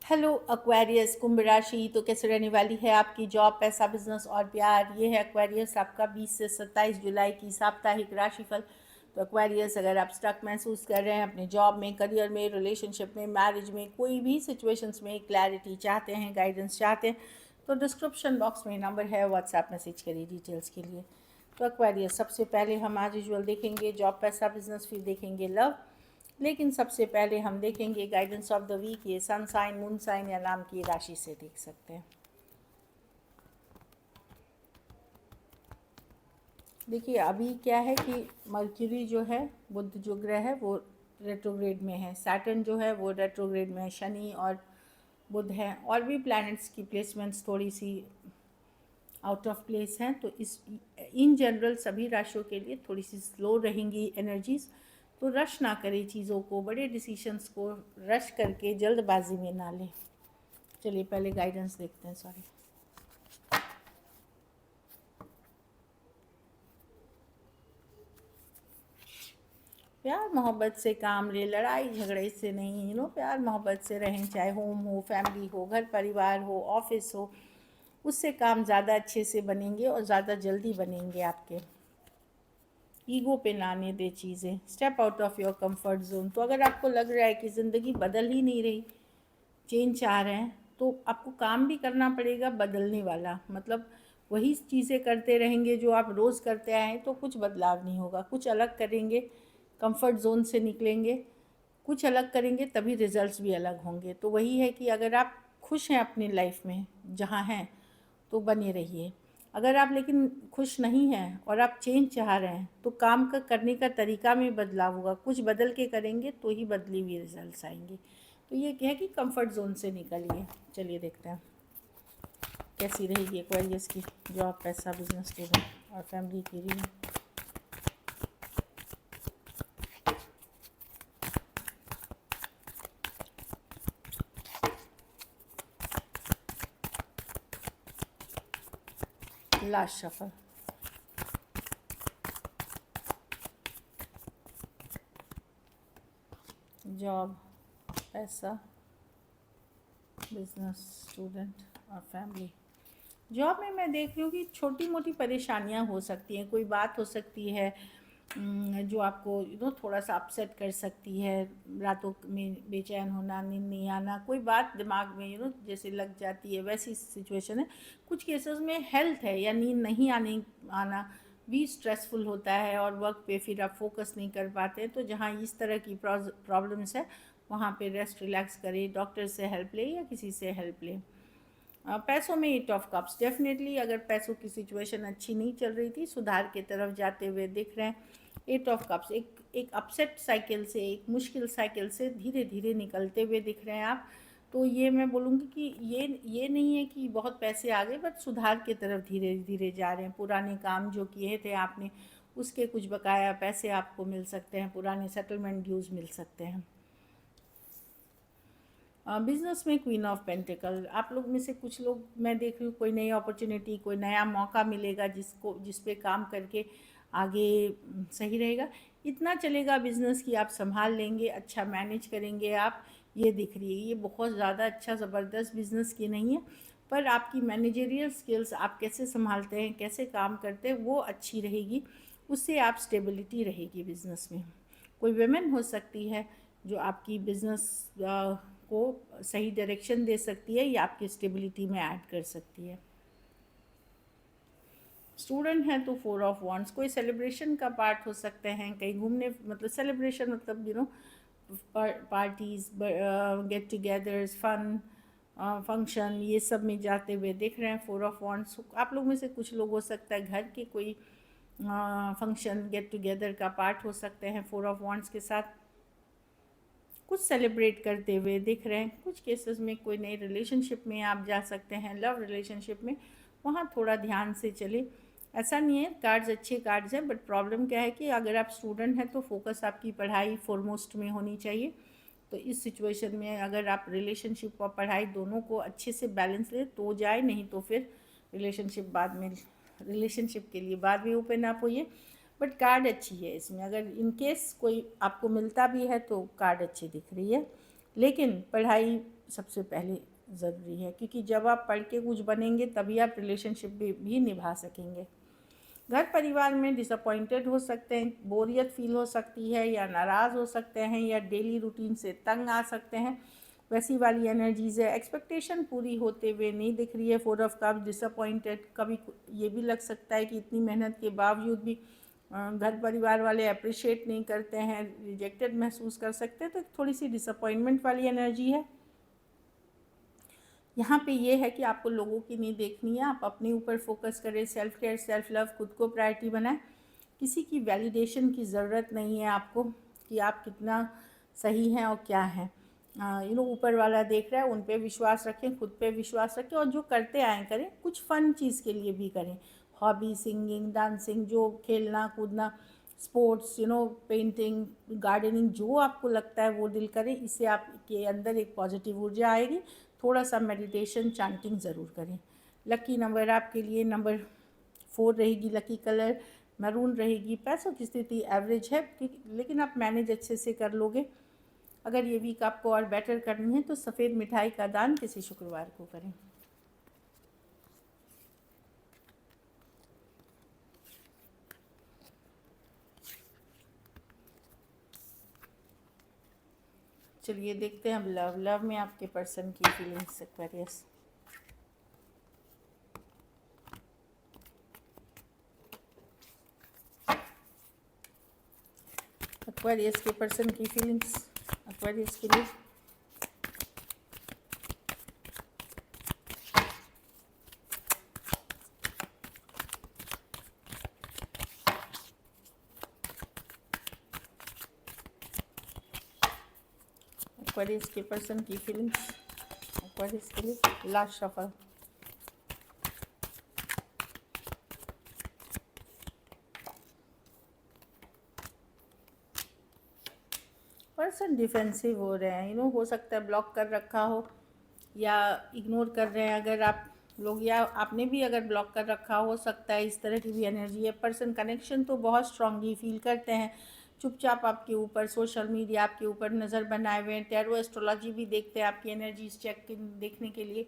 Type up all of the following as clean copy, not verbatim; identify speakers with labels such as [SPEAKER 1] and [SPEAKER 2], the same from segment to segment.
[SPEAKER 1] Hello Aquarius कुंभ राशि। तो कैसे रहने वाली है आपकी जॉब, पैसा, बिजनेस और प्यार। ये है एक्वेरियस आपका 20 से 27 जुलाई की साप्ताहिक राशिफल। तो एक्वेरियस, अगर आप स्टक महसूस कर रहे हैं अपने जॉब में, करियर में, रिलेशनशिप में, मैरिज में, कोई भी सिचुएशंस में क्लैरिटी चाहते हैं, गाइडेंस चाहते हैं, तो डिस्क्रिप्शन बॉक्स में नंबर है, व्हाट्सएप मैसेज करिए डिटेल्स के लिए। तो एक्वेरियस, सबसे पहले हम आज यूजुअल देखेंगे जॉब, पैसा, बिजनेस, फिर देखेंगे लव। लेकिन सबसे पहले हम देखेंगे गाइडेंस ऑफ द वीक। ये सन साइन, मून साइन या नाम की राशि से देख सकते हैं। देखिए अभी क्या है कि मर्क्यूरी जो है, बुध जो ग्रह है वो रेट्रोग्रेड में है, सैटर्न जो है वो रेट्रोग्रेड में है, शनि और बुध है, और भी प्लैनेट्स की प्लेसमेंट्स थोड़ी सी आउट ऑफ प्लेस हैं। तो इस इन जनरल सभी राशियों के लिए थोड़ी सी स्लो रहेंगी एनर्जीज। तो रश ना करें चीज़ों को, बड़े डिसीशंस को रश करके जल्दबाजी में ना लें। चलिए पहले गाइडेंस देखते हैं। सॉरी। प्यार मोहब्बत से काम ले, लड़ाई झगड़े से नहीं। प्यार मोहब्बत से रहें, चाहे होम हो, फैमिली हो, घर परिवार हो, ऑफिस हो। उससे काम ज़्यादा अच्छे से बनेंगे और ज़्यादा जल्दी बनेंगे आपके। ईगो पे ना आने दे चीज़ें। Step out of your comfort zone. तो अगर आपको लग रहा है कि ज़िंदगी बदल ही नहीं रही, चेंज चाह रहे हैं, तो आपको काम भी करना पड़ेगा बदलने वाला। मतलब वही चीज़ें करते रहेंगे जो आप रोज़ करते आए हैं तो कुछ बदलाव नहीं होगा। कुछ अलग करेंगे, कंफर्ट जोन से निकलेंगे, कुछ अलग करेंगे, तभी रिजल्ट्स भी अलग होंगे। तो वही है कि अगर आप खुश हैं अपनी लाइफ में जहाँ हैं तो बने रहिए। अगर आप लेकिन खुश नहीं हैं और आप चेंज चाह रहे हैं तो काम का करने का तरीका में बदलाव होगा। कुछ बदल के करेंगे तो ही बदली हुई रिजल्ट्स आएंगे। तो ये क्या है कि कंफर्ट जोन से निकलिए। चलिए देखते हैं कैसी रहेगी एक्वेरियस की जॉब, पैसा, बिजनेस, स्टूडेंट और फैमिली की रीडिंग। Last shuffle. जॉब, पैसा, बिजनेस, स्टूडेंट और फैमिली। जॉब में मैं देख रही हूँ कि छोटी मोटी परेशानियाँ हो सकती हैं। कोई बात हो सकती है जो आपको थोड़ा सा अपसेट कर सकती है। रातों में बेचैन होना, नींद नहीं आना, कोई बात दिमाग में जैसे लग जाती है, वैसी सिचुएशन है। कुछ केसेस में हेल्थ है या नींद नहीं आना भी स्ट्रेसफुल होता है और वर्क पे फिर आप फोकस नहीं कर पाते। तो जहाँ इस तरह की प्रॉब्लम्स है वहाँ पे रेस्ट, रिलैक्स करें, डॉक्टर से हेल्प लें या किसी से हेल्प लें। पैसों में 8 ऑफ कप्स, डेफिनेटली अगर पैसों की सिचुएशन अच्छी नहीं चल रही थी, सुधार की तरफ जाते हुए दिख रहे हैं। 8 ऑफ कप्स एक अपसेट साइकिल से, एक मुश्किल साइकिल से धीरे धीरे निकलते हुए दिख रहे हैं आप। तो ये मैं बोलूँगी कि ये नहीं है कि बहुत पैसे आ गए, बट सुधार की तरफ धीरे धीरे जा रहे हैं। पुराने काम जो किए थे आपने, उसके कुछ बकाया पैसे आपको मिल सकते हैं, पुराने सेटलमेंट ड्यूज़ मिल सकते हैं। बिजनेस में क्वीन ऑफ पेंटिकल, आप लोग में से कुछ लोग मैं देख रही हूँ कोई नई अपॉर्चुनिटी, कोई नया मौका मिलेगा जिस पे काम करके आगे सही रहेगा। इतना चलेगा बिजनेस की आप संभाल लेंगे, अच्छा मैनेज करेंगे आप, ये दिख रही है। ये बहुत ज़्यादा अच्छा ज़बरदस्त बिजनेस की नहीं है, पर आपकी मैनेजरियल स्किल्स, आप कैसे संभालते हैं, कैसे काम करते हैं, वो अच्छी रहेगी। उससे आप स्टेबिलिटी रहेगी बिजनेस में। कोई वेमेन हो सकती है जो आपकी बिजनेस को सही डायरेक्शन दे सकती है या आपकी स्टेबिलिटी में ऐड कर सकती है। स्टूडेंट हैं तो 4 ऑफ वॉन्ड्स, कोई सेलिब्रेशन का पार्ट हो सकते हैं, कहीं घूमने, मतलब सेलिब्रेशन मतलब parties, get togethers, fun, function, ये सब में जाते हुए दिख रहे हैं। 4 ऑफ वॉन्ड्स, आप लोग में से कुछ लोग हो सकता है घर के कोई फंक्शन, गेट टुगेदर का पार्ट हो सकते हैं 4 ऑफ वॉन्ड्स के साथ। कुछ सेलिब्रेट करते हुए दिख रहे हैं। कुछ केसेस में कोई नई रिलेशनशिप में आप जा सकते हैं, लव रिलेशनशिप में, वहाँ थोड़ा ध्यान से चले। ऐसा नहीं है, कार्ड्स अच्छे कार्ड्स हैं, बट प्रॉब्लम क्या है कि अगर आप स्टूडेंट हैं तो फोकस आपकी पढ़ाई फॉरमोस्ट में होनी चाहिए। तो इस सिचुएशन में अगर आप रिलेशनशिप और पढ़ाई दोनों को अच्छे से बैलेंस ले तो जाए, नहीं तो फिर रिलेशनशिप के लिए बाद में ओपन अप होइए। बट कार्ड अच्छी है इसमें, अगर इनकेस कोई आपको मिलता भी है तो कार्ड अच्छी दिख रही है। लेकिन पढ़ाई सबसे पहले ज़रूरी है, क्योंकि जब आप पढ़ के कुछ बनेंगे तभी आप रिलेशनशिप भी निभा सकेंगे। घर परिवार में डिसअपॉइंटेड हो सकते हैं, बोरियत फील हो सकती है, या नाराज़ हो सकते हैं, या डेली रूटीन से तंग आ सकते हैं, वैसी वाली एनर्जीज़ है। एक्सपेक्टेशन पूरी होते हुए नहीं दिख रही है। 4 ऑफ कप्स, डिसअपॉइंटेड। कभी ये भी लग सकता है कि इतनी मेहनत के बावजूद भी घर परिवार वाले अप्रिशिएट नहीं करते हैं, रिजेक्टेड महसूस कर सकते हैं, तो थोड़ी सी डिसअपॉइंटमेंट वाली एनर्जी है। यहाँ पे ये है कि आपको लोगों की नहीं देखनी है, आप अपने ऊपर फोकस करें, सेल्फ केयर, सेल्फ लव, खुद को प्रायोरिटी बनाएं। किसी की वैलिडेशन की ज़रूरत नहीं है आपको कि आप कितना सही हैं और क्या हैं। ऊपर वाला देख रहा है, उन पे विश्वास रखें, खुद पे विश्वास रखें, और जो करते आए करें, कुछ फ़न चीज़ के लिए भी करें। हॉबी, सिंगिंग, डांसिंग, जो खेलना कूदना, स्पोर्ट्स, पेंटिंग, गार्डनिंग, जो आपको लगता है वो डील करें। इससे आपके अंदर एक पॉजिटिव ऊर्जा आएगी। थोड़ा सा मेडिटेशन, चांटिंग ज़रूर करें। लकी नंबर आपके लिए नंबर 4 रहेगी। लकी कलर मैरून रहेगी। पैसों की स्थिति एवरेज है, लेकिन आप मैनेज अच्छे से कर लोगे। अगर ये वीक आपको और बेटर करनी है तो सफ़ेद मिठाई का दान किसी शुक्रवार को करें। चलिए देखते हैं अब लव में आपके पर्सन की फीलिंग्स एक्वेरियस। एक्वेरियस के पर्सन की फीलिंग्स एक्वेरियस के लिए। एक्वेरियस के पर्सन की फीलिंग्स एक्वेरियस के लिए। Last shuffle. पर्सन डिफेंसिव हो रहे हैं, हो सकता है ब्लॉक कर रखा हो या इग्नोर कर रहे हैं अगर आप लोग, या आपने भी अगर ब्लॉक कर रखा हो सकता है। इस तरह की भी एनर्जी है। पर्सन कनेक्शन तो बहुत स्ट्रांगली फील करते हैं, चुपचाप आपके ऊपर, सोशल मीडिया आपके ऊपर नज़र बनाए हुए हैं, टैरो एस्ट्रोलॉजी भी देखते हैं आपकी एनर्जीज चेक देखने के लिए।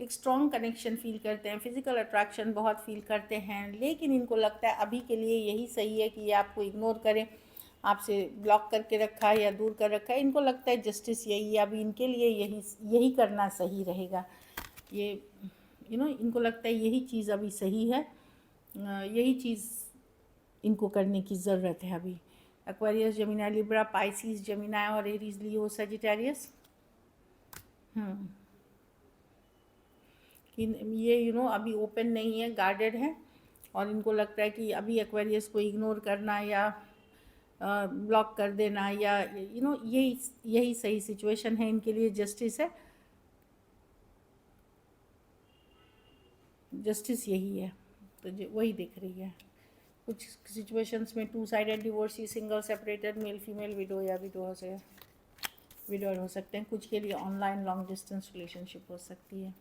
[SPEAKER 1] एक स्ट्रॉन्ग कनेक्शन फील करते हैं, फिजिकल अट्रैक्शन बहुत फील करते हैं, लेकिन इनको लगता है अभी के लिए यही सही है कि ये आपको इग्नोर करें, आपसे ब्लॉक करके रखा है या दूर कर रखा है। इनको लगता है जस्टिस यही है, अभी इनके लिए यही करना सही रहेगा। ये इनको लगता है यही चीज़ अभी सही है, यही चीज़ इनको करने की ज़रूरत है अभी। Aquarius, Gemini, Libra, Pisces, Gemini और एरीज, लियो, सजिटेरियस। कि ये अभी ओपन नहीं है, गार्डेड है, और इनको लगता है कि अभी एक्वेरियस को इग्नोर करना या ब्लॉक कर देना या यही सही सिचुएशन है इनके लिए। जस्टिस है, जस्टिस यही है, तो वही दिख रही है। कुछ सिचुएशंस में 2 sided divorcee, single, separated, male female, window या विडोर हो सकते हैं। कुछ के लिए ऑनलाइन लॉन्ग डिस्टेंस रिलेशनशिप हो सकती है।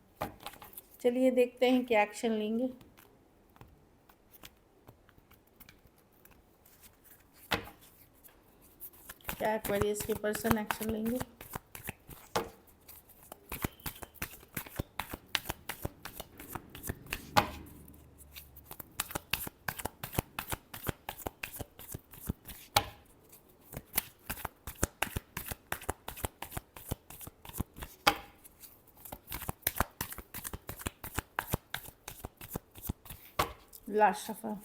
[SPEAKER 1] चलिए देखते हैं क्या एक्शन लेंगे। क्या एक्वेरियस के पर्सन एक्शन लेंगे। लास्ट सफ़र।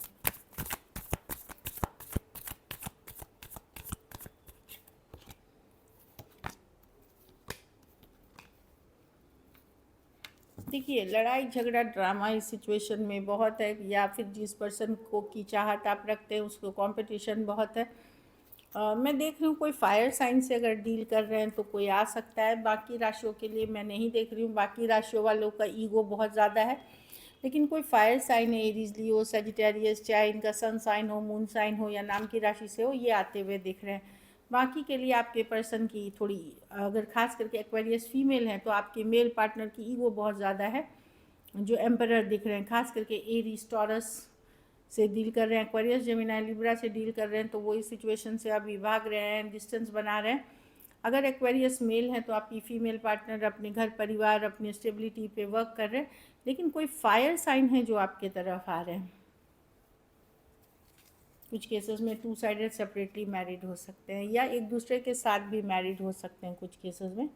[SPEAKER 1] देखिए, लड़ाई झगड़ा ड्रामा इस सिचुएशन में बहुत है, या फिर जिस पर्सन को की चाहत आप रखते हैं उसको कंपटीशन बहुत है। मैं देख रही हूँ कोई फायर साइन से अगर डील कर रहे हैं तो कोई आ सकता है। बाकी राशियों के लिए मैं नहीं देख रही हूँ, बाकी राशियों वालों का ईगो बहुत ज़्यादा है, लेकिन कोई फायर साइन है, एरीज, लियो, सजिटेरियस, चाहे इनका सन साइन हो, मून साइन हो या नाम की राशि से हो, ये आते हुए दिख रहे हैं। बाकी के लिए आपके पर्सन की थोड़ी, अगर खास करके एक्वेरियस फीमेल हैं तो आपके मेल पार्टनर की ईगो बहुत ज़्यादा है, जो एम्परर दिख रहे हैं। खास करके एरीज, टॉरस से डील कर रहे हैं, एक्वेरियस, जेमिनी, लिब्रा से डील कर रहे हैं, तो वो इस सिचुएशन से अभी भाग रहे हैं, डिस्टेंस बना रहे हैं। अगर एक्वेरियस मेल है तो आपकी फीमेल पार्टनर अपने घर परिवार अपनी स्टेबिलिटी पे वर्क कर रहे हैं, लेकिन कोई फायर साइन है जो आपके तरफ आ रहे हैं। कुछ केसेस में 2 साइडेड सेपरेटली मैरिड हो सकते हैं या एक दूसरे के साथ भी मैरिड हो सकते हैं, कुछ केसेस में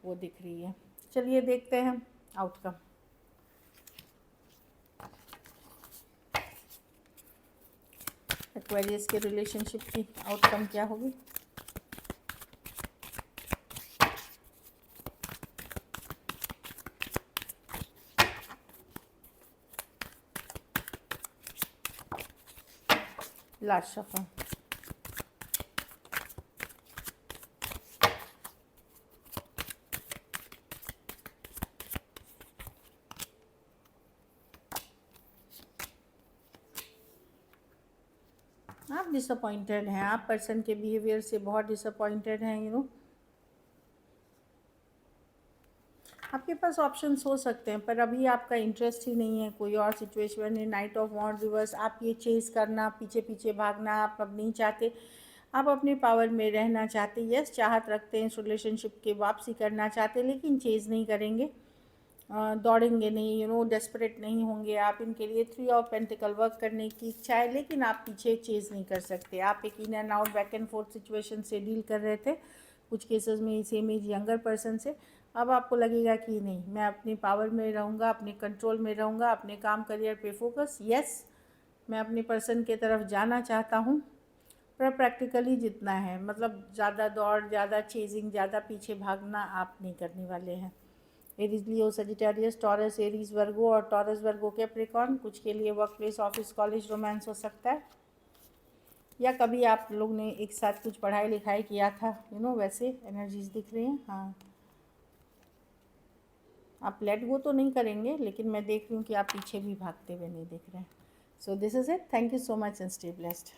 [SPEAKER 1] वो दिख रही है। चलिए देखते हैं आउटकम। एक्वेरियस के रिलेशनशिप की आउटकम क्या होगी? Last shuffle. आप डिसअपॉइंटेड हैं, आप पर्सन के बिहेवियर से बहुत डिसअपॉइंटेड हैं। आपके पास ऑप्शंस हो सकते हैं पर अभी आपका इंटरेस्ट ही नहीं है, कोई और सिचुएशन है। नाइट ऑफ वॉन्ड रिवर्स, आप ये चेज़ करना, पीछे पीछे भागना आप अब नहीं चाहते। आप अपने पावर में रहना चाहते, यस चाहत रखते हैं इस रिलेशनशिप के, वापसी करना चाहते, लेकिन चेज़ नहीं करेंगे, दौड़ेंगे नहीं, डेस्परेट नहीं होंगे आप। इनके लिए 3 ऑफ पेंटिकल वर्क करने की इच्छा है, लेकिन आप पीछे चेज़ नहीं कर सकते। आप एक in and out back and fourth situation से डील कर रहे थे कुछ केसेस में सेम एज यंगर पर्सन से। अब आपको लगेगा कि नहीं, मैं अपनी पावर में रहूँगा, अपने कंट्रोल में रहूँगा, अपने काम करियर पे फोकस। यस मैं अपने पर्सन के तरफ जाना चाहता हूँ, पर प्रैक्टिकली जितना है, मतलब ज़्यादा दौड़, ज़्यादा चेजिंग, ज़्यादा पीछे भागना आप नहीं करने वाले हैं। Aries Leo Sagittarius Taurus Aries Virgo और टॉरस वर्गो कैप्रिकॉर्न, कुछ के लिए work place office college romance हो सकता है, या कभी आप लोग ने एक साथ कुछ पढ़ाई लिखाई किया था, वैसे एनर्जीज दिख रही हैं। हाँ आप लेट गो तो नहीं करेंगे, लेकिन मैं देख रही हूँ कि आप पीछे भी भागते हुए नहीं दिख रहे हैं। So this is it, thank you so much and stay blessed.